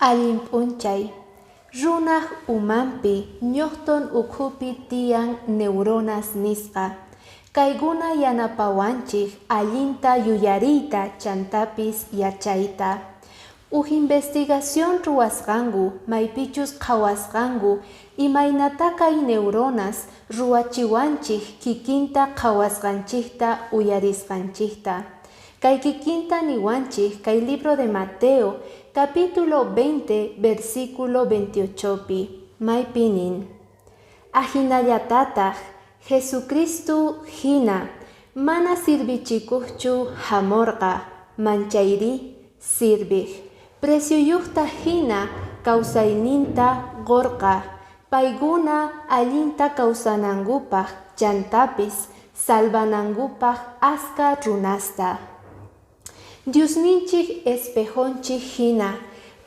Allin p'unchay, runaq umanpi ñuqtun ukhupi tiyan neuronas nisqa. Kayguna yanapawanchik allinta yuyariyta chantapis yachayta. Investigación ruwasqanku, maypichus qhawasqanku, imaynatakay neuronas ruwachiwanchik kikinta qhawasqanchikta uyarisqanchikta. Kay kikinta niwanchik kay libro de Mateo, capítulo 20, versículo 28pi, maypinin. Ajinallatataq, Jesucristo hina, mana sirvichikuqchu hamorqa, manchayri sirviq. Preciuyuqta hina kawsayninta gorqa, payguna allinta kawsanankupaq chantapis salvanankupaq aska runasta. Diosninchik espejonchik hina,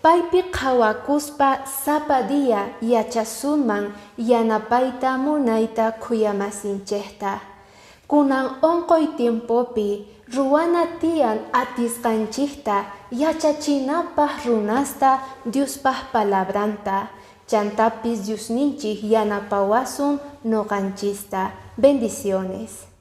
paypi qhawakuspa sapa día yachasunman yanapayta munayta kuyamasinchikta. Kunan onqoy tiempopi ruwana tiyan atisqanchikta yachachinapaq runasta Diospaq palabranta. Chantapis Diosninchik yanapawasun noqanchista. Bendiciones.